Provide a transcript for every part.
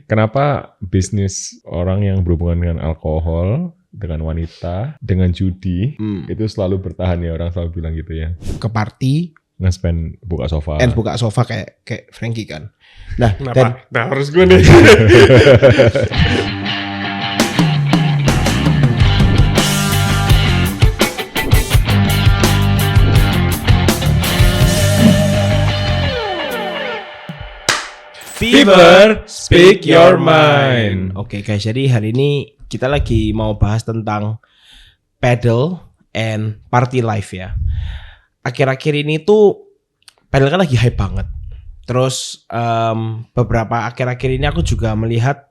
Kenapa bisnis orang yang berhubungan dengan alkohol, dengan wanita, dengan judi, itu selalu bertahan ya, orang selalu bilang gitu ya. Ke party, Nge-spend buka sofa. buka sofa kayak Frankie kan. Nah, Kenapa? Nah harus gue nih. Fever, speak your mind. Oke guys, jadi hari ini kita lagi mau bahas tentang paddle and party life ya. Akhir-akhir ini tuh paddle kan lagi hype banget. Terus beberapa akhir-akhir ini aku juga melihat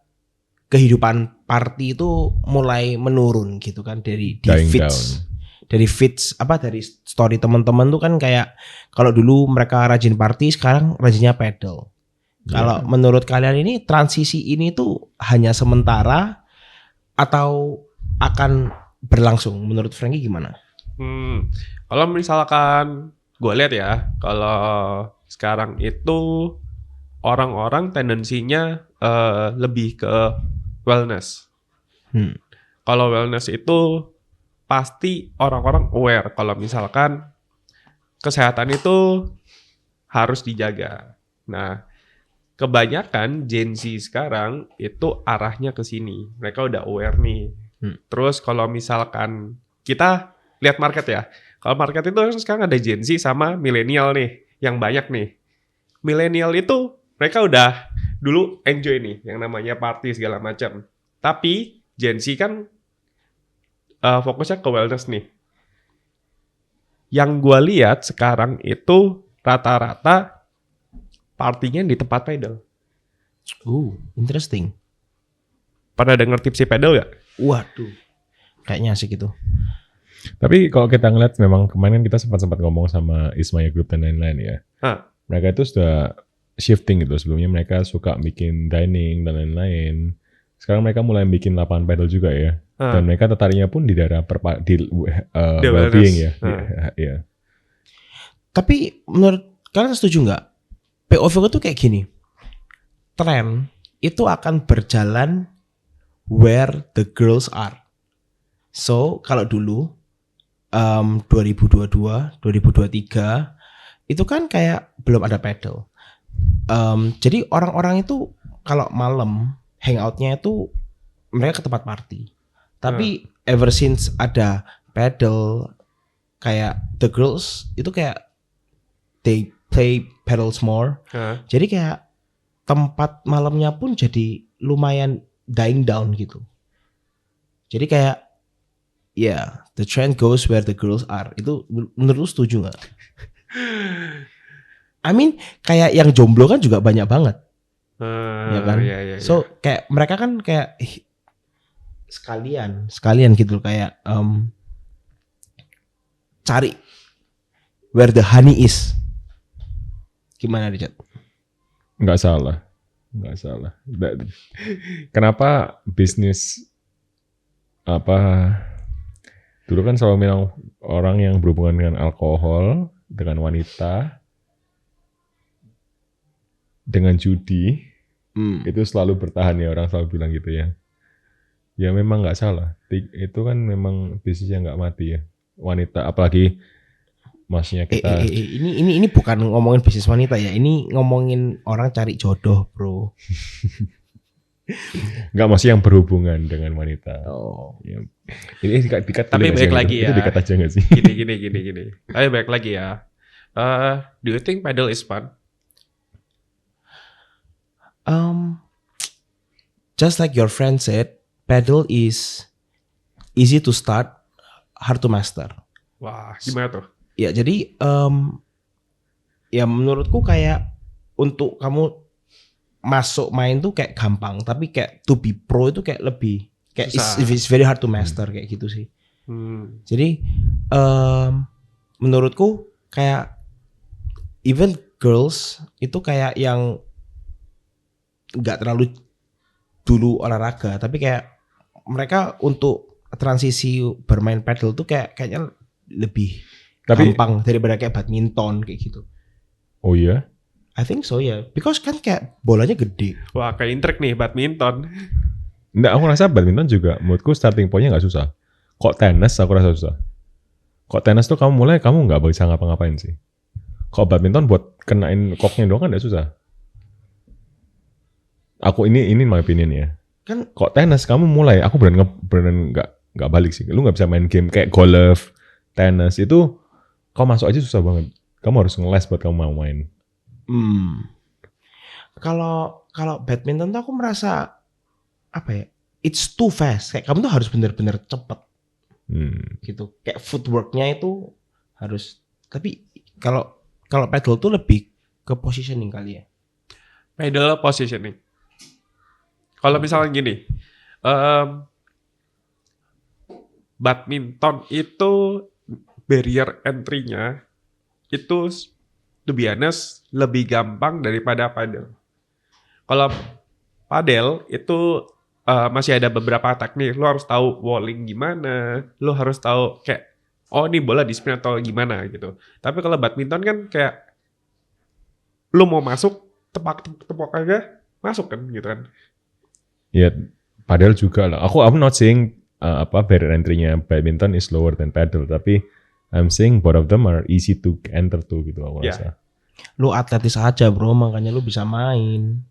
kehidupan party itu mulai menurun gitu kan dari Dying feeds. Dari feeds dari story teman-teman tuh kan kayak kalau dulu mereka rajin party, sekarang rajinnya paddle. Kalau menurut kalian ini transisi ini tuh hanya sementara atau akan berlangsung? Menurut Frankie gimana? Kalau misalkan gue lihat ya, kalau sekarang itu orang-orang tendensinya lebih ke wellness. Kalau wellness itu pasti orang-orang aware kalau misalkan kesehatan itu harus dijaga. Nah, kebanyakan Gen Z sekarang itu arahnya ke sini. Mereka udah aware nih. Terus kalau misalkan kita lihat market ya. Kalau market itu sekarang ada Gen Z sama milenial nih. Yang banyak nih. Milenial itu mereka udah dulu enjoy nih. Yang namanya party segala macam. Tapi Gen Z kan fokusnya ke wellness nih. Yang gue lihat sekarang itu rata-rata partinya di tempat pedal. Interesting. Pada denger tipsi pedal gak? Waduh, kayaknya asik itu. Tapi kalau kita ngeliat memang kemarin kita sempat ngomong sama Ismaya Group dan lain-lain ya. Mereka itu sudah shifting gitu. Sebelumnya mereka suka bikin dining dan lain-lain. Sekarang mereka mulai bikin lapangan pedal juga ya. Dan mereka tertariknya pun di daerah well-being ya. Yeah. Tapi menurut kalian setuju nggak? POV itu kayak gini. Tren itu akan berjalan where the girls are. So kalau dulu 2022, 2023 itu kan kayak belum ada pedal. Jadi orang-orang itu kalau malam hangoutnya itu mereka ke tempat party. Tapi ever since ada pedal, kayak the girls itu kayak they play pedals more. Jadi kayak tempat malamnya pun jadi lumayan dying down gitu. Jadi kayak the trend goes where the girls are. Itu menurut lu setuju gak? I mean kayak yang jomblo kan juga banyak banget. Ya kan? Yeah. So kayak mereka kan kayak sekalian gitu kayak cari where the honey is. Gimana Richard? Nggak salah. Kenapa bisnis dulu kan selalu bilang orang yang berhubungan dengan alkohol, dengan wanita, dengan judi, itu selalu bertahan ya, orang selalu bilang gitu ya. Ya memang nggak salah. Itu kan memang bisnis yang nggak mati ya. Wanita, apalagi maksudnya kita. Ini bukan ngomongin bisnis wanita ya. Ini ngomongin orang cari jodoh, bro. Nggak, maksudnya yang berhubungan dengan wanita. Ya. Ini dikat. Tapi baik lagi ya. Itu dikat aja nggak sih? Gini. Tapi baik lagi ya. Do you think paddle is fun? Just like your friend said, paddle is easy to start, hard to master. Wah, gimana tuh? Ya jadi ya menurutku kayak untuk kamu masuk main tuh kayak gampang, tapi kayak to be pro itu kayak lebih kayak it's very hard to master kayak gitu sih. Jadi menurutku kayak even girls itu kayak yang nggak terlalu dulu olahraga, tapi kayak mereka untuk transisi bermain paddle tuh kayaknya lebih gampang daripada kayak badminton kayak gitu. Oh iya? I think so ya, because kan kayak bolanya gede. Wah, kayak intrik nih badminton. Nggak, aku rasa badminton juga menurutku starting point-nya nggak susah. Kok tenis aku rasa susah. Kok tenis tuh kamu nggak bisa ngapa-ngapain sih. Kok badminton buat kenain koknya doang kan nggak susah. Aku ini my opinion ya. Kan Kok tenis kamu mulai, aku beneran nggak balik sih. Lu nggak bisa main game kayak golf, tenis itu kau masuk aja susah banget. Kamu harus ngeles buat kamu mau main. Kalau badminton tuh aku merasa apa ya? It's too fast. Kayak kamu tuh harus bener-bener cepet gitu. Kayak footworknya itu harus. Tapi kalau paddle tuh lebih ke positioning kali ya. Pedal positioning. Kalau misalnya gini, badminton itu barrier entry-nya itu to be honest lebih gampang daripada padel. Kalau padel itu masih ada beberapa teknik. Lo harus tahu walling gimana, lo harus tahu kayak oh ini bola di spin atau gimana gitu. Tapi kalau badminton kan kayak lo mau masuk tepok aja masuk kan gitu kan. Ya, padel juga lah. I'm not saying barrier entry-nya badminton is lower than paddle, tapi I'm saying both of them are easy to enter to gitu aku rasa. Lu atletis aja bro, makanya lu bisa main.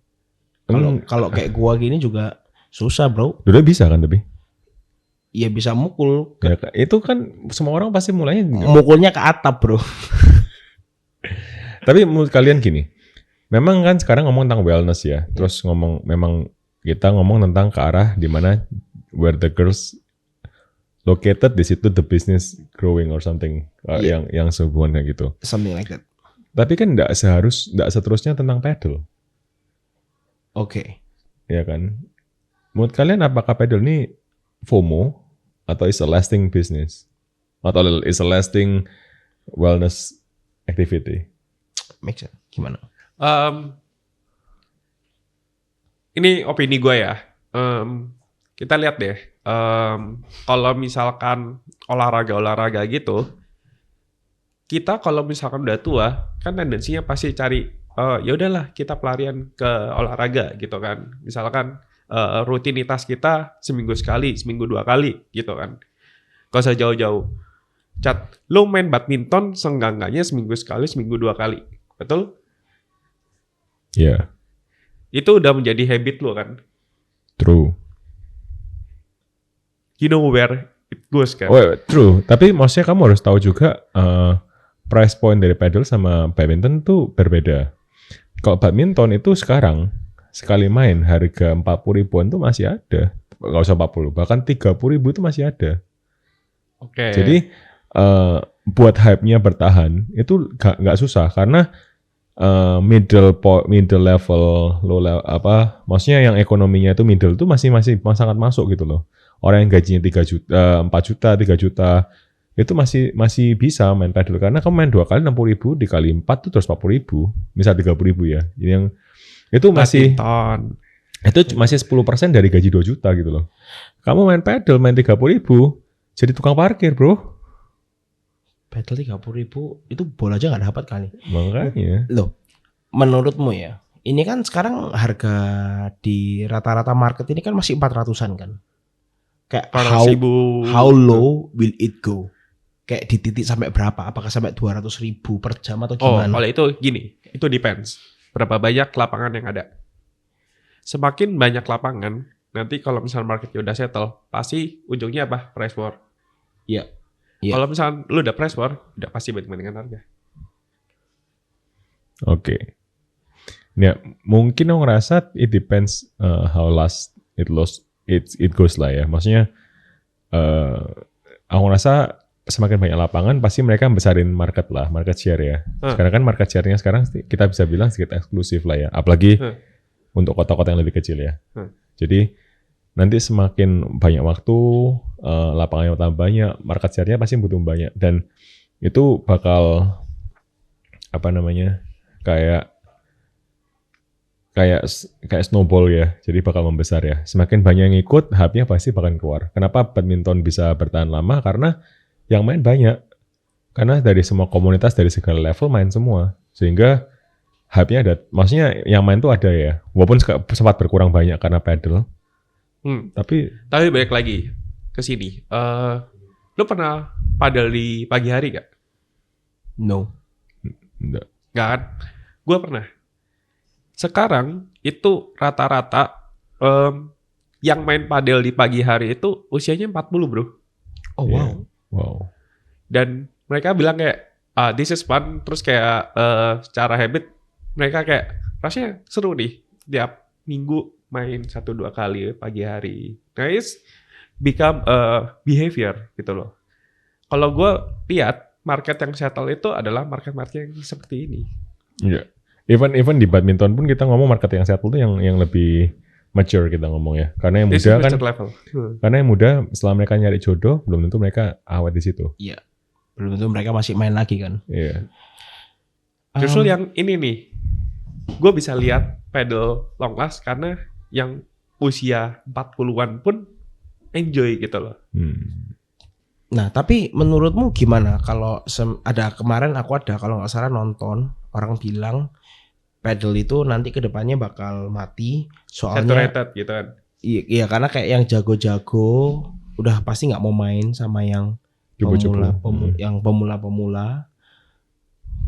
Kalau kayak gua gini juga susah bro. Dulu bisa kan tapi? Iya bisa mukul. Ya, itu kan semua orang pasti mulainya. Mukulnya ke atap bro. Tapi menurut kalian gini, memang kan sekarang ngomong tentang wellness ya, terus kita ngomong tentang ke arah di mana where the girls located, di situ the business growing or something, yang sehubungan kayak gitu. Something like that. Tapi kan nggak seterusnya tentang paddle. Oke. Ya kan? Menurut kalian apakah paddle ini FOMO atau is a lasting business atau is a lasting wellness activity? Make sense. Gimana? Ini opini gue ya. Kita lihat deh. Kalau misalkan olahraga gitu, kita kalau misalkan udah tua, kan tendensinya pasti cari, ya udahlah kita pelarian ke olahraga gitu kan. Misalkan rutinitas kita seminggu sekali, seminggu 2 kali gitu kan. Gak usah jauh-jauh. Cat, lo main badminton seenggak-enggaknya seminggu sekali, seminggu 2 kali. Betul? Ya. Yeah. Itu udah menjadi habit lo kan. True. You know where it goes kan. Oh, true. Tapi maksudnya kamu harus tahu juga price point dari paddle sama badminton tuh berbeda. Kalau badminton itu sekarang sekali main harga 40 ribuan tuh masih ada. Gak usah 40, bahkan 30 ribu itu masih ada. Oke. Jadi buat hype-nya bertahan itu gak susah karena middle level, low level, maksudnya yang ekonominya itu middle itu masih sangat masuk gitu loh. Orang yang gajinya 3 juta, 4 juta, 3 juta itu masih bisa main paddle karena kamu main 2 kali 60 ribu dikali 4 tuh terus 40 ribu, misal 30 ribu ya. Yang itu masih itu masih 10% dari gaji 2 juta gitu loh. Kamu main paddle main 30 ribu jadi tukang parkir bro. Paddle 30 ribu itu bola aja nggak dapat kali. Makanya. Loh, menurutmu ya, ini kan sekarang harga di rata-rata market ini kan masih 400-an kan? Kayak how low will it go? Kayak di titik sampai berapa? Apakah sampai 200 ribu per jam atau gimana? Oh, kalau itu gini, itu depends. Berapa banyak lapangan yang ada. Semakin banyak lapangan, nanti kalau misalnya marketnya udah settle, pasti ujungnya apa? Price war. Iya. Yeah. Kalau misalnya lu udah price war, udah pasti banding-bandingan harga. Oke. Ya, mungkin aku ngerasa it depends how last it goes lah ya. Maksudnya aku ngerasa semakin banyak lapangan pasti mereka besarin market share ya. Sekarang kan market share-nya sekarang kita bisa bilang sedikit eksklusif lah ya. Apalagi untuk kota-kota yang lebih kecil ya. Jadi nanti semakin banyak waktu, lapangannya tambah banyak, market share-nya pasti butuh banyak. Dan itu bakal, kayak snowball ya. Jadi bakal membesar ya. Semakin banyak yang ikut, hype-nya pasti bakal keluar. Kenapa badminton bisa bertahan lama? Karena yang main banyak. Karena dari semua komunitas, dari segala level main semua. Sehingga hype-nya ada. Maksudnya yang main tuh ada ya. Walaupun sempat berkurang banyak karena pedal. Tapi balik lagi ke sini. Lu pernah padel di pagi hari gak? No. enggak. Gak kan? Gue pernah. Sekarang itu rata-rata yang main padel di pagi hari itu usianya 40 bro. Oh wow. Wow. Dan mereka bilang kayak, this is fun. Terus kayak secara habit, mereka kayak rasanya seru nih. Tiap minggu main 1-2 kali pagi hari. Nah, it's become behavior gitu loh. Kalau gue lihat, market yang settle itu adalah market-market yang seperti ini. Iya. Even di badminton pun kita ngomong market yang settle tuh yang lebih mature kita ngomong ya. Karena yang muda kan, level. Karena yang muda setelah mereka nyari jodoh, belum tentu mereka awet di situ. Iya. Belum tentu mereka masih main lagi kan. Iya. Justru yang ini nih, gue bisa lihat pedal long last karena yang usia 40-an pun enjoy gitu loh. Nah, tapi menurutmu gimana kalau ada kemarin aku ada kalau nggak salah nonton orang bilang pedal itu nanti kedepannya bakal mati soalnya Saturated gitu kan. Iya karena kayak yang jago-jago udah pasti nggak mau main sama yang pemula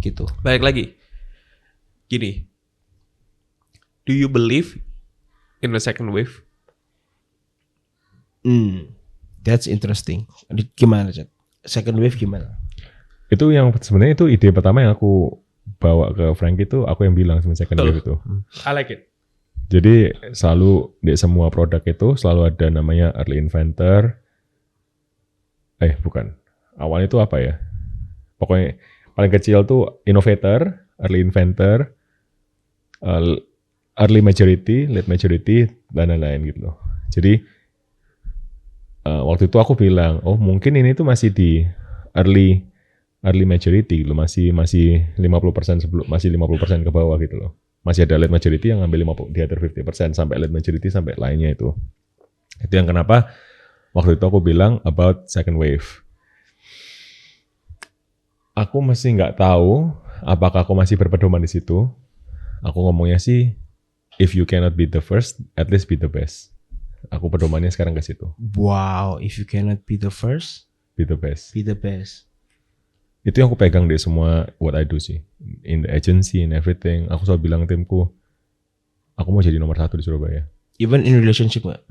gitu. Balik lagi, gini, do you believe in the second wave? That's interesting. Gimana Chat? Second wave gimana? Itu yang sebenarnya itu ide pertama yang aku bawa ke Frank itu, aku yang bilang sebenarnya second wave itu. I like it. Jadi selalu di semua produk itu selalu ada namanya early inventor. Bukan. Awalnya itu apa ya? Pokoknya paling kecil tuh innovator, early inventor, early majority, late majority, dan lain-lain gitu loh. Jadi waktu itu aku bilang, oh mungkin ini tuh masih di early majority gitu, masih 50% sebelum, masih 50% ke bawah gitu loh. Masih ada late majority yang ngambil di other 50% sampai late majority sampai lainnya itu. Itu yang kenapa waktu itu aku bilang about second wave. Aku masih nggak tahu apakah aku masih berpedoman di situ. Aku ngomongnya sih, if you cannot be the first, at least be the best. Aku pedomannya sekarang ke situ. Wow, if you cannot be the first, be the best. Be the best. Itu yang aku pegang deh semua what I do sih. In the agency and everything. Aku selalu bilang timku, aku mau jadi nomor 1 di Surabaya. Even in relationship gak?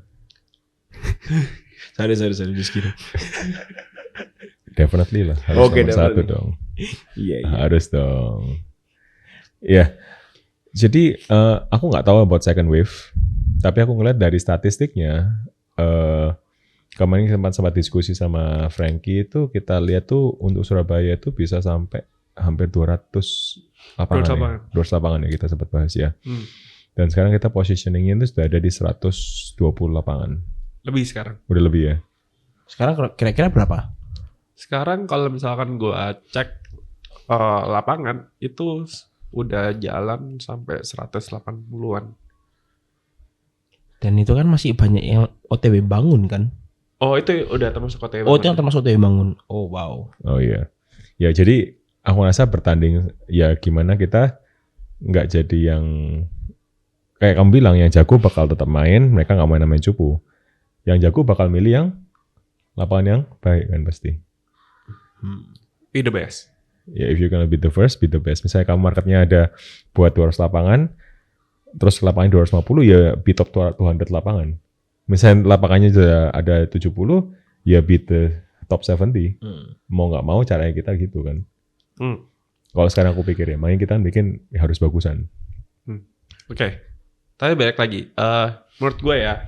sorry, just kidding. Definitely lah, harus nomor 1 dong. Iya. Harus dong. Ya, jadi aku nggak tahu about second wave, tapi aku ngeliat dari statistiknya, kemarin sempat diskusi sama Frankie itu, kita lihat tuh untuk Surabaya itu bisa sampai hampir 200 lapangan. 200 lapangan ya kita sempat bahas ya. Dan sekarang kita positioningnya itu sudah ada di 120 lapangan. Lebih sekarang. Udah lebih ya. Sekarang kira-kira berapa? Sekarang kalau misalkan gue cek lapangan itu udah jalan sampai 180-an. Dan itu kan masih banyak yang OTW bangun kan? Oh itu udah termasuk OTW. Oh itu yang termasuk OTW bangun. Oh wow. Oh iya. Ya jadi aku rasa bertanding ya gimana kita nggak jadi yang kayak kamu bilang yang jago bakal tetap main, mereka nggak main cupu. Yang jago bakal milih yang lapangan yang baik kan pasti. Be the best. Ya, if you're gonna be the first, be the best. Misalnya kamu marketnya ada buat 200 lapangan, terus lapangan 250, ya be top 200 lapangan. Misalnya lapangannya ada 70, ya be the top 70. Mau nggak mau caranya kita gitu kan. Kalau sekarang aku pikir ya, makanya kita bikin ya harus bagusan. Oke. Tapi balik lagi, menurut gue ya,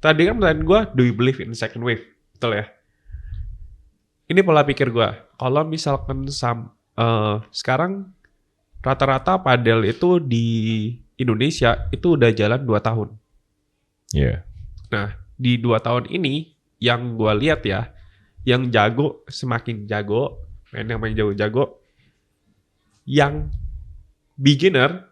tadi kan pertanyaan gue, do you believe in second wave? Betul ya? Ini pola pikir gue. Kalau misalkan sekarang rata-rata padel itu di Indonesia itu udah jalan 2 tahun. Iya. Yeah. Nah, di 2 tahun ini yang gue lihat ya, yang jago semakin jago, yang main jago-jago, yang beginner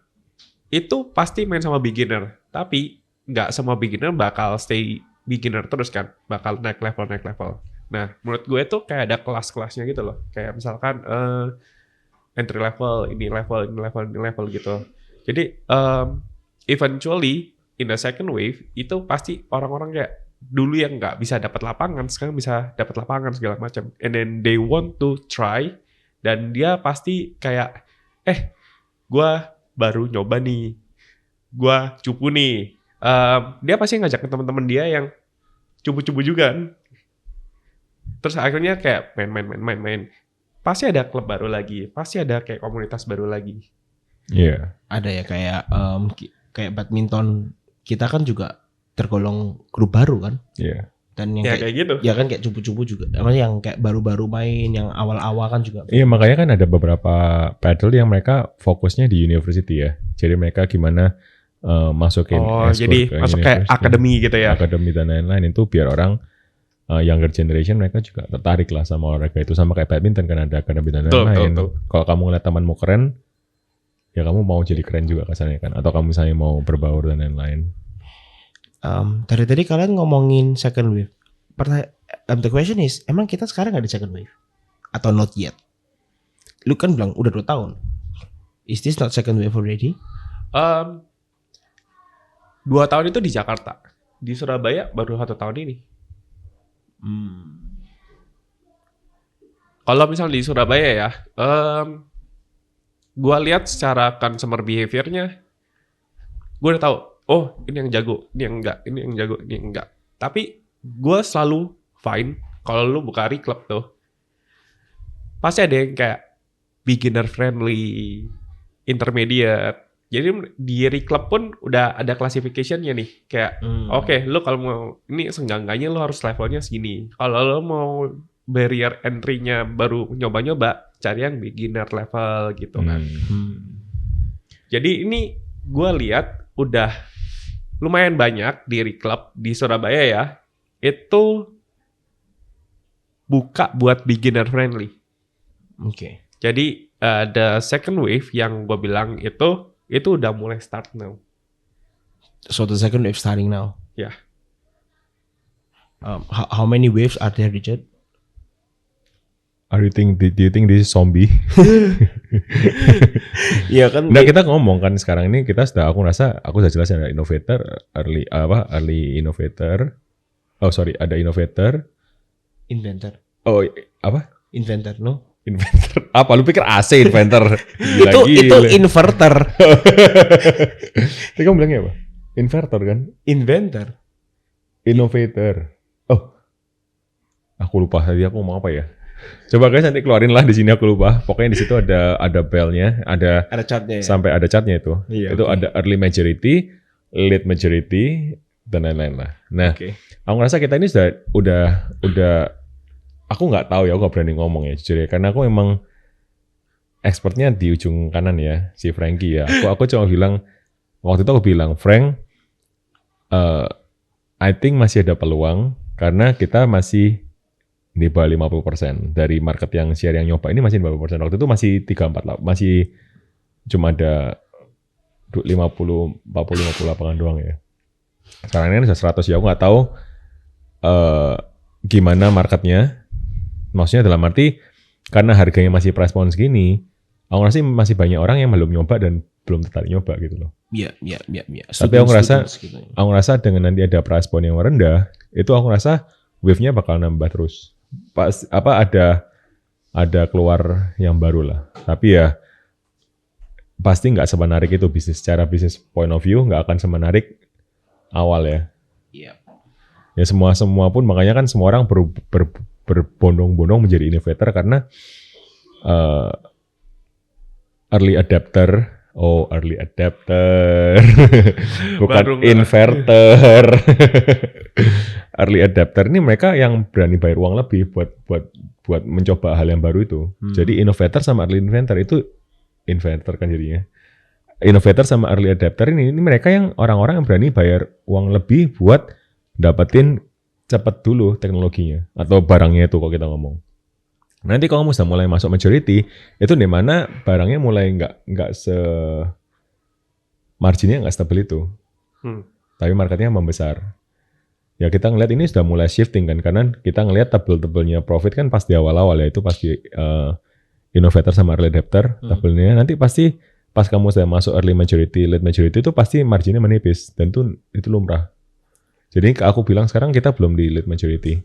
itu pasti main sama beginner. Tapi nggak semua beginner bakal stay beginner terus kan, bakal naik level. Nah, menurut gue tuh kayak ada kelas-kelasnya gitu loh. Kayak misalkan entry level, ini level gitu. Jadi eventually in the second wave itu pasti orang-orang kayak dulu yang nggak bisa dapat lapangan sekarang bisa dapat lapangan segala macam. And then they want to try dan dia pasti kayak gue baru nyoba nih, gue cupu nih. Dia pasti ngajak ke teman-teman dia yang cupu-cupu juga kan. Terus akhirnya kayak main. Pasti ada klub baru lagi, pasti ada kayak komunitas baru lagi. Iya. Ada ya kayak badminton kita kan juga tergolong grup baru kan. Iya. Dan yang kayak gitu. Ya kan kayak cupu-cupu juga. Yang kayak baru-baru main, yang awal-awal kan juga. Iya, makanya kan ada beberapa paddle yang mereka fokusnya di university ya. Jadi mereka gimana masukin jadi masuk kayak akademi gitu ya. Akademi dan lain-lain itu biar orang younger generation mereka juga tertarik lah sama olahraga itu, sama kayak badminton kan ada akademi dan lain-lain. Kalau kamu ngeliat temanmu keren, ya kamu mau jadi keren juga kesannya kan, atau kamu misalnya mau berbaur dan lain-lain. Dari tadi kalian ngomongin second wave. The question is, emang kita sekarang ada second wave atau not yet? Lu kan bilang udah 2 tahun. Is this not second wave already? 2 tahun itu di Jakarta. Di Surabaya baru 1 tahun ini. Kalau misalnya di Surabaya ya, gue lihat secara consumer behavior-nya, gue udah tahu, oh ini yang jago, ini yang enggak, ini yang jago, ini yang enggak. Tapi gue selalu fine kalau lu buka Reclub tuh, pasti ada yang kayak beginner friendly, intermediate. Jadi di Reclub pun udah ada classification-nya nih, kayak oke, lu kalau mau ini seenggak-enggaknya lu harus levelnya segini. Kalau lu mau barrier entry-nya baru nyoba-nyoba, cari yang beginner level gitu kan. Jadi ini gue lihat udah lumayan banyak di Reclub di Surabaya ya, itu buka buat beginner friendly. Oke. Jadi the second wave yang gue bilang itu udah mulai start now. So the second wave starting now. Ya. How many waves are there, Richard? Do you think this is zombie? Iya kan. Nah, kita ngomong kan sekarang ini aku sudah jelas ada innovator, early innovator. Oh sorry, ada innovator. Inventor. Oh apa? Inventor, no? Inventor. Apa? Lu pikir AC inventor? Itu inverter. Tadi kamu bilangnya apa? Inverter kan? Inventor. Innovator. Oh, aku lupa tadi aku ngomong apa ya. Coba guys nanti keluarin lah di sini, aku lupa. Pokoknya di situ ada bell-nya, ada chartnya ya? Sampai ada chartnya itu. Iya, itu ada early majority, late majority dan lain-lain lah. Nah, aku ngerasa kita ini udah aku nggak tahu ya, aku nggak berani ngomong ya jujur ya, karena aku memang expertnya di ujung kanan ya, si Frankie ya. Aku cuma bilang waktu itu Frank, I think masih ada peluang karena kita masih di bawah 50% dari market yang share yang nyoba ini masih 50%. Waktu itu masih 34 lah, masih cuma ada 50 lapangan doang ya. Sekarang ini udah 100 ya, aku nggak tahu gimana marketnya. Maksudnya dalam arti karena harganya masih price point segini, aku rasa masih banyak orang yang belum nyoba dan belum tertarik nyoba gitu loh. Iya. Tapi aku ngerasa dengan nanti ada price point yang rendah, itu aku ngerasa wave-nya bakal nambah terus. Ada keluar yang baru lah. Tapi ya pasti nggak semenarik itu bisnis, secara bisnis point of view nggak akan semenarik awal ya. Iya. Ya semua pun makanya kan semua orang berbondong-bondong menjadi innovator karena early adapter. Oh, early adapter. Bukan inverter. Early adapter ini mereka yang berani bayar uang lebih buat mencoba hal yang baru itu. Jadi innovator sama early inventor itu inventor kan jadinya. Innovator sama early adapter ini mereka yang orang-orang yang berani bayar uang lebih buat dapetin cepat dulu teknologinya atau barangnya itu kalau kita ngomong. Nanti kalau kamu sudah mulai masuk majority, itu di mana barangnya mulai nggak marginnya nggak stabil itu, tapi marketnya membesar. Ya kita ngelihat ini sudah mulai shifting kan, karena kita ngelihat tebel-tebelnya profit kan pas di awal-awal ya itu pas di innovator sama early adapter tabelnya, nanti pasti pas kamu sudah masuk early majority, late majority itu pasti marginnya menipis dan itu lumrah. Jadi aku bilang sekarang kita belum di late majority.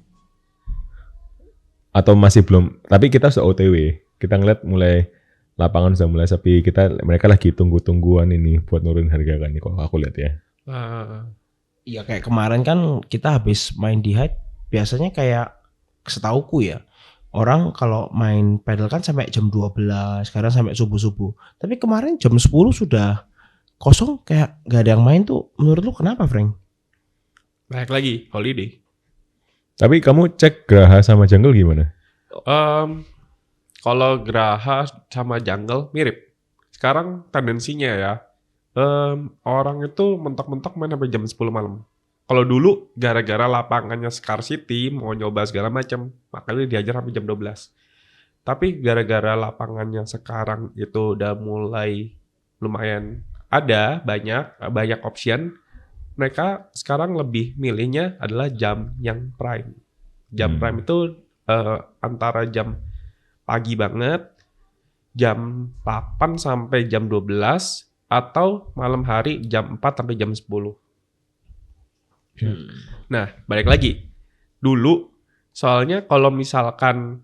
Atau masih belum, tapi kita sudah OTW. Kita ngeliat mulai lapangan sudah mulai sepi, mereka lagi tunggu-tungguan ini buat nurunin harga kan, kok aku lihat ya. Iya kayak kemarin kan kita habis main di Hyde, biasanya kayak setauku ya, orang kalau main pedal kan sampai jam 12, sekarang sampai subuh-subuh. Tapi kemarin jam 10 sudah kosong, kayak gak ada yang main tuh. Menurut lu kenapa, Frank? Baik lagi, holiday. Tapi kamu cek Graha sama Jungle gimana? Kalau Graha sama Jungle mirip. Sekarang tendensinya ya, orang itu mentok-mentok main sampai jam 10 malam. Kalau dulu gara-gara lapangannya scarcity, mau nyoba segala macam, makanya diajar sampai jam 12. Tapi gara-gara lapangannya sekarang itu udah mulai lumayan ada, banyak option, mereka sekarang lebih milihnya adalah jam yang prime. Jam prime itu antara jam pagi banget, jam 8 sampai jam 12, atau malam hari jam 4 sampai jam 10. Nah, balik lagi. Dulu, soalnya kalau misalkan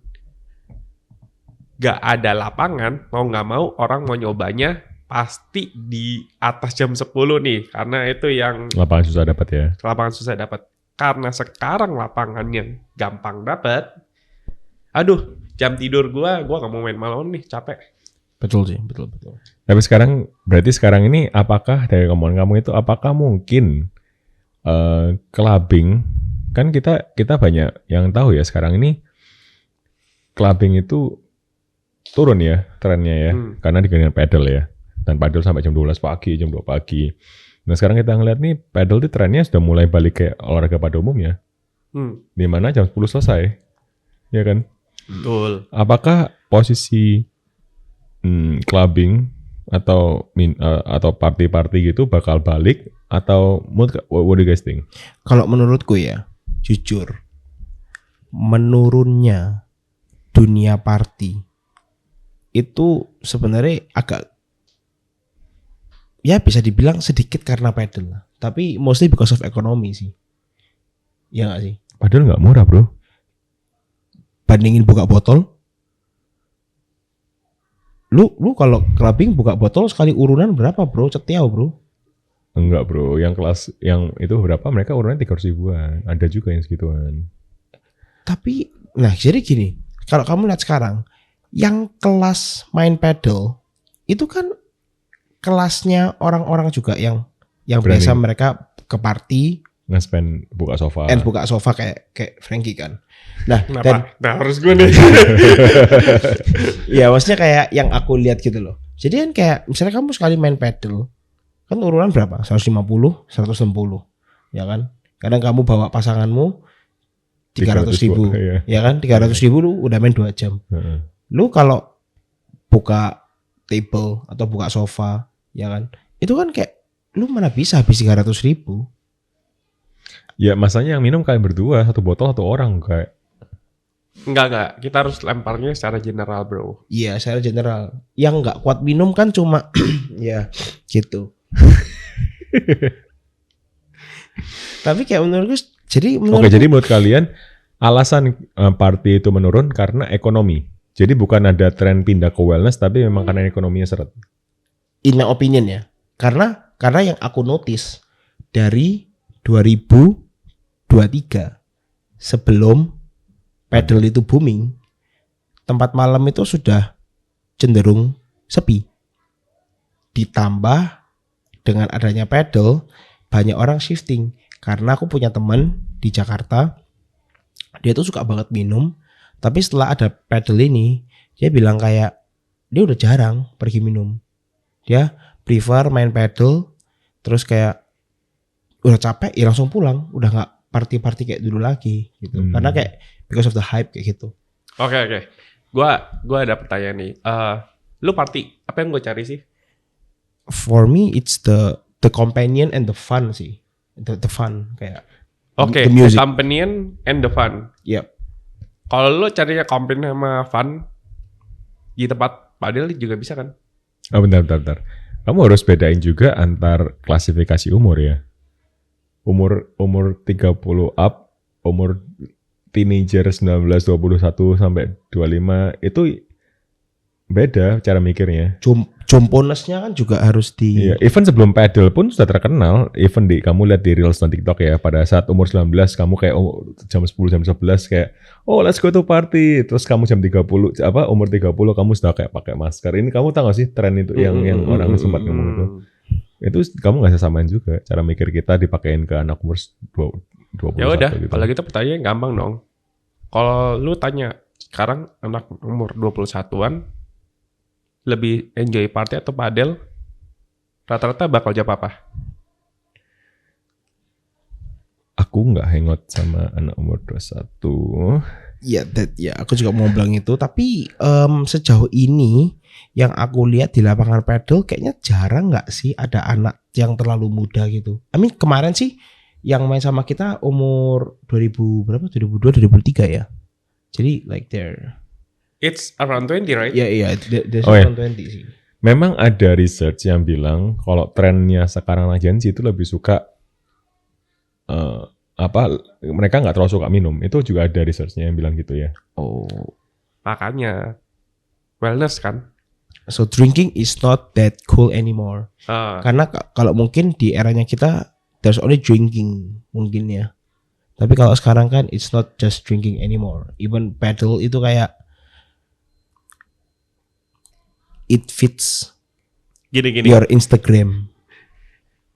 gak ada lapangan, mau gak mau orang mau nyobanya pasti di atas jam 10 nih. Karena itu yang Lapangan susah dapat ya. Lapangan susah dapat. Karena sekarang lapangannya gampang dapat. Aduh, jam tidur gua gak mau main malam nih, capek. Betul sih, betul. Tapi berarti sekarang ini apakah dari omongan kamu itu apakah mungkin clubbing, kan kita banyak yang tahu ya sekarang ini clubbing itu turun ya trennya ya, karena diganti pedal ya, dan pedal sampai jam 12 pagi, jam 2 pagi. Nah sekarang kita ngeliat nih pedal itu trennya sudah mulai balik ke olahraga pada umumnya, di mana jam 10 selesai, ya kan? Betul. Apakah posisi clubbing atau party-party gitu bakal balik atau what do you guys think? Kalau menurutku ya, jujur, menurunnya dunia party itu sebenarnya agak, ya bisa dibilang sedikit karena pedal lah. Tapi mostly because of economy sih. Ya nggak sih? Padahal nggak murah bro. Bandingin buka botol. Lu kalau clubbing buka botol sekali urunan berapa bro? Cetiau bro. Enggak bro, yang kelas yang itu berapa mereka urunnya 300 ribuan. Ada juga yang segituan. Tapi, nah jadi gini, kalau kamu lihat sekarang, yang kelas main pedal itu kan kelasnya orang-orang juga yang biasa mereka ke party, nge-spend buka sofa kayak Frankie kan. Nah, nah harus gue nih. Ya maksudnya kayak yang aku lihat gitu loh. Jadi kan kayak misalnya kamu sekali main pedal kan urunan berapa? 150, 160, ya kan? Kadang kamu bawa pasanganmu 300 ribu, ya kan? 300 ribu lu udah main 2 jam. Lu kalau buka table atau buka sofa, ya kan? Itu kan kayak lu mana bisa habis 300 ribu? Ya masanya yang minum kalian berdua, 1 botol 1 orang kayak. Enggak. Kita harus lemparnya secara general bro. Iya secara general. Yang nggak kuat minum kan cuma ya gitu. Tapi kayak menurutku jadi menurut kalian alasan party itu menurun karena ekonomi. Jadi bukan ada tren pindah ke wellness tapi memang karena ekonominya seret. In my opinion ya. Karena yang aku notice dari 2023 sebelum pedal itu booming, tempat malam itu sudah cenderung sepi. Ditambah dengan adanya pedal, banyak orang shifting. Karena aku punya teman di Jakarta, dia tuh suka banget minum, tapi setelah ada pedal ini, dia bilang kayak dia udah jarang pergi minum. Dia prefer main pedal, terus kayak udah capek ya langsung pulang, udah nggak party-party kayak dulu lagi gitu. Karena kayak because of the hype kayak gitu. Oke. Gua ada pertanyaan nih. Lu party apa yang gue cari sih? For me it's the companion and the fun sih. The fun kayak. Oke, the companion and the fun. Yep. Kalau lu carinya companion sama fun, di tempat padel juga bisa kan? Oh, bentar. Kamu harus bedain juga antar klasifikasi umur ya. Umur 30 up, umur teenager 19, 21 sampai 25 itu beda cara mikirnya. Jomponesnya kan juga harus di. Iya, even sebelum paddle pun sudah terkenal. Even kamu lihat di Reels dan TikTok ya, pada saat umur 19 kamu kayak jam 10, jam 11 kayak let's go to party. Terus kamu jam 30 umur 30 kamu sudah kayak pakai masker. Ini kamu tahu gak sih tren itu yang orang sempat ngomong itu? Itu kamu nggak bisa samain juga cara mikir kita dipakein ke anak umur 21 Ya udah, gitu. kalau gitu pertanyaannya gampang dong. Kalau lu tanya sekarang anak umur 21-an lebih enjoy party atau padel, rata-rata bakal jawab apa? Aku nggak hangout sama anak umur 21. Ya, aku juga mau bilang itu. Tapi sejauh ini yang aku lihat di lapangan padel kayaknya jarang nggak sih ada anak yang terlalu muda gitu. Kemarin sih yang main sama kita umur 2000 berapa? 2002, 2003 ya. Jadi like there. It's around 20, right? Iya, around 20 sih. Memang ada research yang bilang kalau trennya sekarang anak Gen Z itu lebih suka mereka nggak terlalu suka minum. Itu juga ada researchnya yang bilang gitu ya. Oh, makanya wellness kan. So drinking is not that cool anymore. Karena kalau mungkin di eranya kita there's only drinking mungkin ya. Tapi kalau sekarang kan it's not just drinking anymore. Even paddle itu kayak it fits Gini. your Instagram.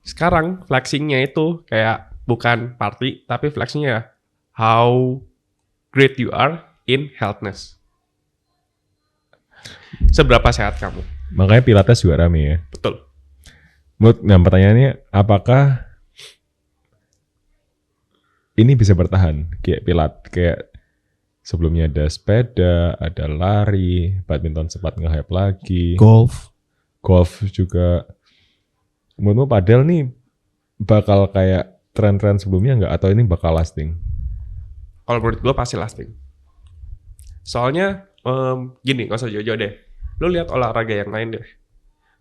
Sekarang flexingnya itu kayak bukan party, tapi flexingnya how great you are in healthness. Seberapa sehat kamu? Makanya Pilates juga rame ya. Betul. Nah, pertanyaannya apakah ini bisa bertahan kayak sebelumnya ada sepeda, ada lari, badminton sempat nge-hype lagi, golf juga. Menurutmu padel nih bakal kayak tren-tren sebelumnya nggak, atau ini bakal lasting? Kalau menurut gue pasti lasting. Soalnya gini, nggak usah jauh-jauh deh. Lu lihat olahraga yang lain deh.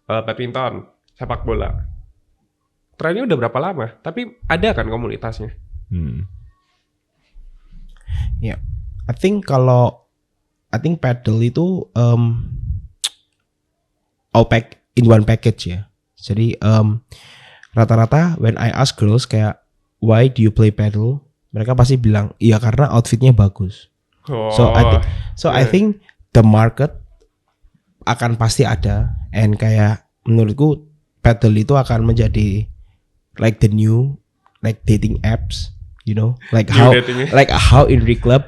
Badminton, sepak bola. Trennya udah berapa lama? Tapi ada kan komunitasnya. Ya, I think paddle itu all in one package ya. Jadi rata-rata when I ask girls kayak why do you play paddle, mereka pasti bilang iya karena outfitnya bagus. I think the market akan pasti ada, and kayak menurutku paddle itu akan menjadi like the new like dating apps, you know, like how in Reclub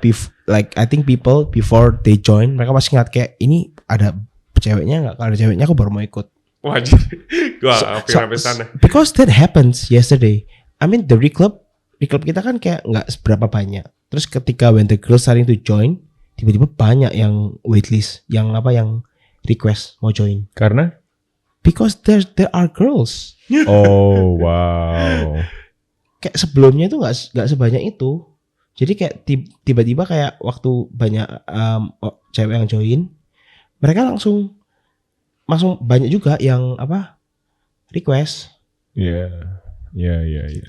I think people before they join mereka pasti ngeliat kayak ini ada ceweknya nggak, kalau ada ceweknya aku baru mau ikut. Wajib. Gua sampai sana. Because that happens yesterday. The Reclub kita kan kayak nggak seberapa banyak. Terus ketika when the girls starting to join, tiba-tiba banyak yang waitlist, yang request mau join. Karena? Because there are girls. Oh wow. Kayak sebelumnya itu nggak sebanyak itu. Jadi kayak tiba-tiba kayak waktu banyak cewek yang join, mereka langsung banyak juga yang request. Iya.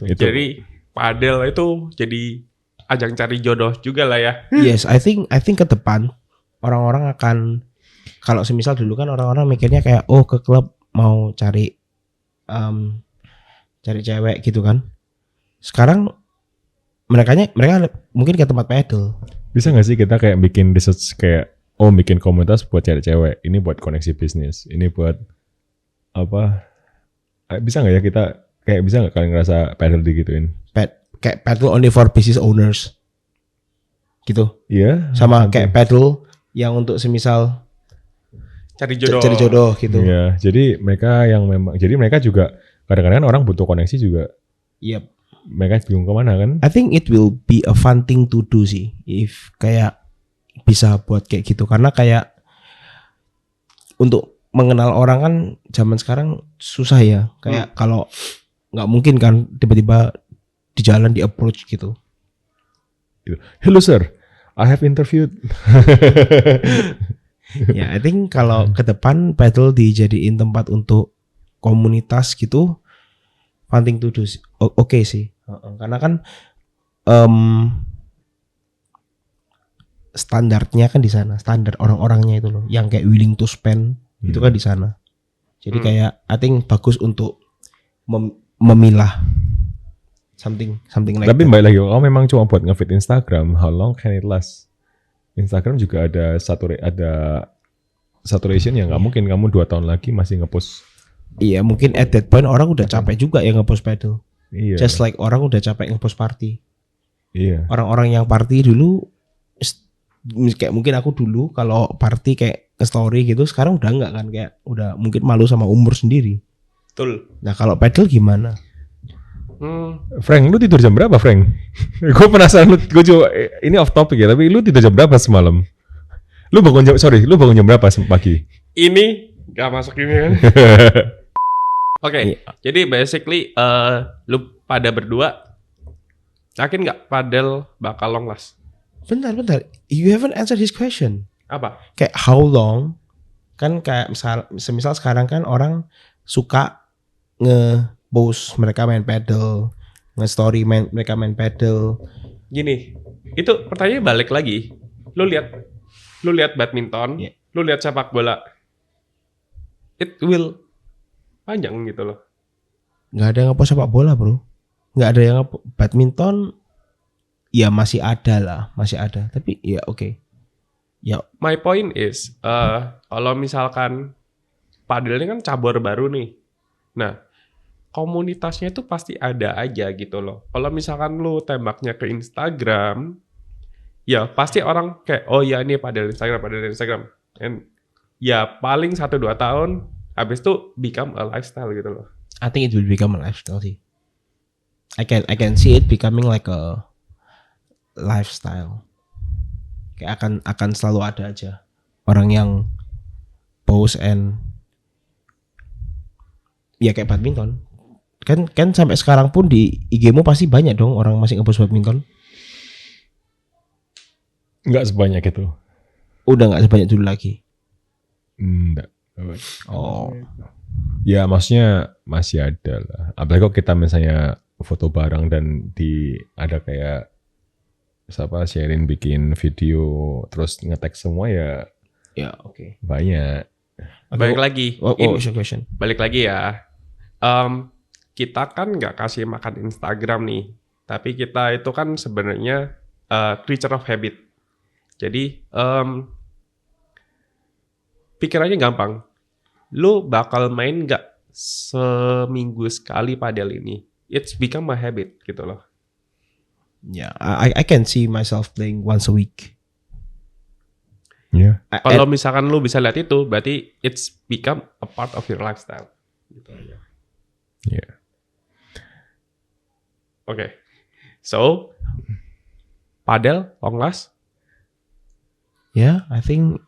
Itu. Jadi padel itu jadi ajang cari jodoh juga lah ya. Yes, I think ke depan orang-orang akan, kalau semisal dulu kan orang-orang mikirnya kayak ke klub mau cari cewek gitu kan. Sekarang mereka mungkin ke tempat paddle. Bisa nggak sih kita kayak bikin research kayak bikin komunitas buat cari cewek, ini buat koneksi bisnis, ini buat apa? Bisa nggak ya kita kayak, bisa nggak kalian ngerasa paddle digituin? Kayak paddle only for business owners gitu. Iya. Sama kayak paddle yang untuk semisal cari jodoh gitu. Iya. Jadi mereka juga kadang-kadang orang butuh koneksi juga. Yep. Mereka bingung kemana kan? I think it will be a fun thing to do sih, if kayak bisa buat kayak gitu, karena kayak untuk mengenal orang kan zaman sekarang susah ya. Kayak kalau nggak mungkin kan tiba-tiba di jalan di approach gitu. Hello sir, I have interviewed. Ya, I think kalau ke depan paddle dijadiin tempat untuk komunitas gitu, one thing to do. Oke sih. Karena kan standarnya kan di sana, standar orang-orangnya itu loh, yang kayak willing to spend itu kan di sana. Jadi kayak I think bagus untuk memilah something like Tapi that. balik lagi, kalau memang cuma buat nge-feed Instagram, how long can it last? Instagram juga ada saturation yang nggak mungkin kamu 2 tahun lagi masih nge-post. Iya, mungkin at that point orang udah capek juga ya nge-post paddle. Iya. Just like orang udah capek nge-post party. Iya. Orang-orang yang party dulu kayak mungkin aku dulu kalau party kayak story gitu, sekarang udah enggak kan, kayak udah mungkin malu sama umur sendiri. Betul. Nah, kalau paddle gimana? Frank, lu tidur jam berapa, Frank? Gue penasaran, gue juga ini off topic ya, tapi lu tidur jam berapa semalam? Lu bangun jam berapa pagi? Ini gak masuk ini kan? Oke, jadi basically lu pada berdua yakin nggak padel bakal long last? Bentar. You haven't answered his question. Apa? Kayak how long? Kan kayak semisal sekarang kan orang suka nge-post mereka main paddle, nge-story mereka main paddle. Gini, itu pertanyaannya balik lagi. Lu lihat badminton, lu lihat sepak bola. It will panjang gitu loh. Nggak ada yang nge-post sepak bola, bro. Nggak ada yang badminton. Ya masih ada. Tapi ya oke. Ya. My point is, kalau misalkan padel ini kan cabur baru nih. Nah, komunitasnya itu pasti ada aja gitu loh. Kalau misalkan lu tembaknya ke Instagram, ya pasti orang kayak, oh ya ini padel Instagram. And ya paling 1-2 tahun, habis itu become a lifestyle gitu loh. I think it will become a lifestyle sih. I can see it becoming like a lifestyle. Kayak akan selalu ada aja orang yang post and ya kayak badminton. Kan sampai sekarang pun di IG-mu pasti banyak dong orang masih nge-post badminton. Nggak sebanyak itu. Udah nggak sebanyak dulu lagi. Enggak. Oh. Ya maksudnya masih ada lah. Apalagi kalau kita misalnya foto bareng dan ada kayak sharing bikin video terus nge-tag semua ya Oke. banyak. Balik lagi. Question. Balik lagi ya. Kita kan nggak kasih makan Instagram nih, tapi kita itu kan sebenarnya creature of habit. Jadi pikirannya gampang. Lu bakal main nggak seminggu sekali padel ini? It's become a habit gitu loh. Yeah, I can see myself playing once a week. Ya. Kalau misalkan lu bisa lihat itu, berarti it's become a part of your lifestyle. Gitu aja. Yeah. Oke. So, padel long last? Yeah, I think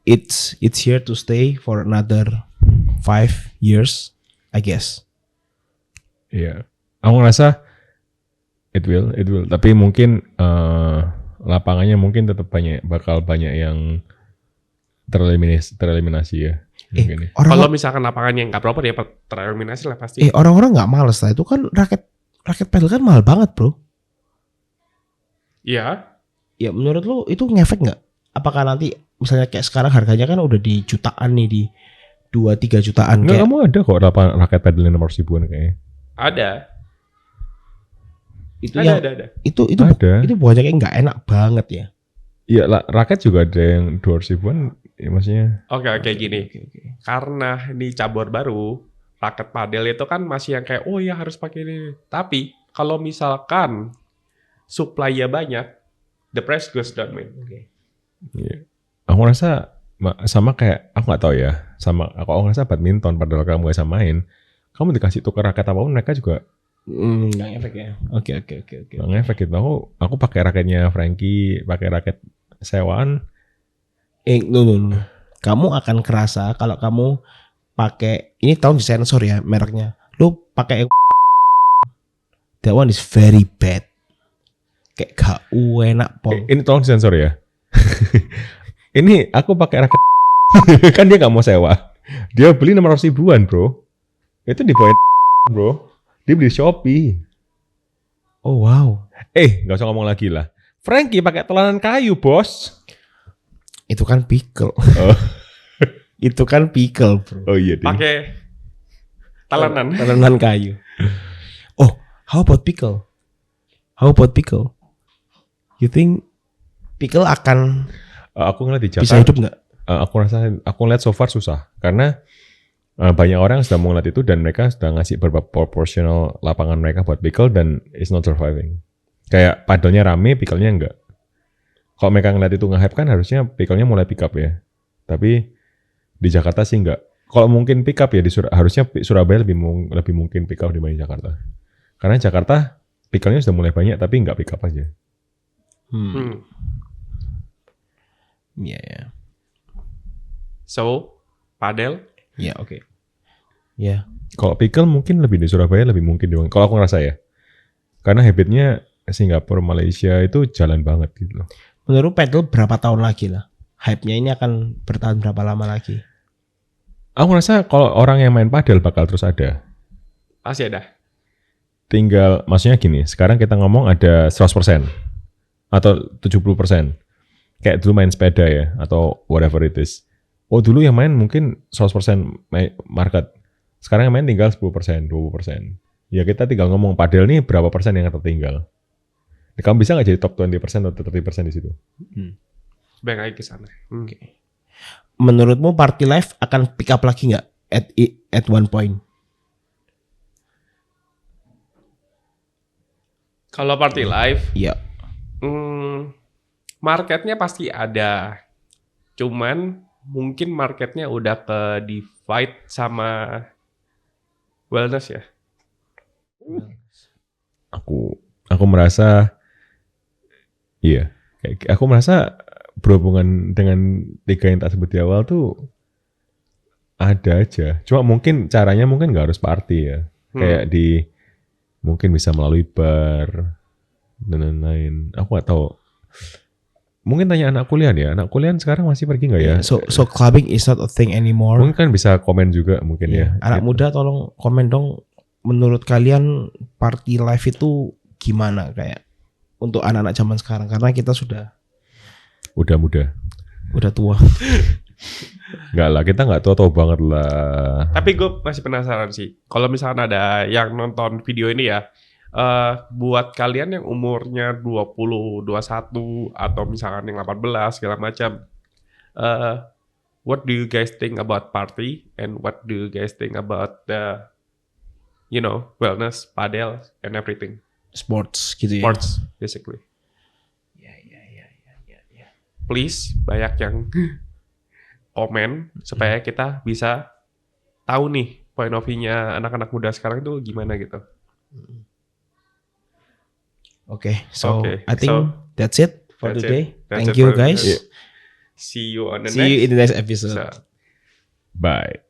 it's here to stay for another 5 years, I guess. Iya. Aku ngerasa it will. Tapi mungkin lapangannya mungkin tetap bakal banyak yang tereliminasi ya. Mungkin ya. Kalau misalkan lapangannya nggak proper ya tereliminasi lah pasti. Orang-orang nggak males lah. Itu kan raket paddle kan mahal banget, bro. Iya. Ya menurut lu itu ngefek nggak? Apakah nanti misalnya kayak sekarang harganya kan udah di jutaan nih, di 2-3 jutaan. Enggak, kayak kamu ada kok lapangan raket paddle 500 ribuan kayaknya. Ada. Itu buahnya kayak nggak enak banget ya. Iya, raket juga ada yang 200 ribuan, ya maksudnya. Oke, gini. Karena ini cabur baru, raket padel itu kan masih yang kayak, oh ya harus pakai ini. Tapi kalau misalkan supply-nya banyak, the price goes down, man. Iya. Aku rasa sama kayak, aku nggak tahu ya, aku ngerasa badminton padahal kamu gak samain, kamu dikasih tukar raket apapun mereka juga nggak ngefek ya. Oke. nggak ngefek gitu. Aku pakai raketnya Frankie, pakai raket sewaan. No. Kamu akan kerasa kalau kamu pakai, ini tahun disensor ya mereknya. Lu pakai that one is very bad. Kayak gak enak, Pol. Ini tolong sensor ya. Ini aku pakai raket kan dia nggak mau sewa. Dia beli 600 ribuan bro. Itu di bawah bro. Dia beli Shopee. Oh wow. Nggak usah ngomong lagi lah. Frankie pakai telanan kayu bos. Itu kan pickle. Oh, Itu kan pickle bro. oh iya deh. Pakai talenan. Tanaman kayu. Oh, how about pickle? How about pickle? You think pickle akan Aku ngeliat di Jakarta. bisa hidup nggak? Aku ngeliat so far susah karena banyak orang sudah mau ngeliat itu dan mereka sudah ngasih beberapa proportional lapangan mereka buat pickle dan it's not surviving. Kayak padelnya rame, pickle-nya enggak. Kalau mereka ngeliat itu nge-hype kan harusnya pickle-nya mulai pick up ya. Tapi di Jakarta sih enggak. Kalau mungkin pick up ya harusnya Surabaya lebih mungkin pick up dibanding Jakarta. Karena Jakarta pickle-nya sudah mulai banyak tapi enggak pick up aja. Iya ya. So, padel. Ya oke. Ya. Kalau pickle mungkin lebih di Surabaya lebih mungkin dibanding. Kalau aku ngerasa ya. Karena habitnya Singapura, Malaysia itu jalan banget gitu loh. Menurut padel berapa tahun lagi lah? Hype-nya ini akan bertahan berapa lama lagi? Aku ngerasa kalau orang yang main padel bakal terus ada. Pasti ada. Tinggal, maksudnya gini, sekarang kita ngomong ada 100% atau 70%. Kayak dulu main sepeda ya, atau whatever it is. Oh dulu yang main mungkin 100% market. Sekarang yang main tinggal 10%, 20%. Ya kita tinggal ngomong padel nih berapa persen yang tertinggal. Kamu bisa nggak jadi top 20% atau 30% di situ? Baik lagi ke sana. Oke. Menurutmu party life akan pick up lagi nggak at one point? Kalau party life, Iya. marketnya pasti ada. Cuman mungkin marketnya udah ke divide sama wellness ya. Aku merasa, iya. Aku merasa berhubungan dengan 3 yang tak sebut di awal tuh ada aja. Cuma mungkin caranya mungkin nggak harus party ya. Kayak mungkin bisa melalui bar dan lain-lain. Aku nggak tahu. Mungkin tanya anak kuliah ya. Anak kuliah sekarang masih pergi nggak ya? So clubbing is not a thing anymore. Mungkin kan bisa komen juga mungkin ya. Anak gitu. muda tolong komen dong. Menurut kalian party life itu gimana kayak untuk anak-anak zaman sekarang? Karena kita sudah Muda. udah tua. Enggak lah, kita nggak tua-tua banget lah. Tapi gue masih penasaran sih. Kalau misalkan ada yang nonton video ini ya, buat kalian yang umurnya 20, 21 atau misalkan yang 18 segala macam, what do you guys think about party and what do you guys think about the wellness, padel and everything, Sports gitu ya. sports basically. Please banyak yang komen supaya kita bisa tahu nih point of view-nya anak-anak muda sekarang itu gimana gitu. Okay, so Okay, I think so that's it for that's today. it. That's Thank it you for guys. today. See you on the See you in the next episode. next. Bye.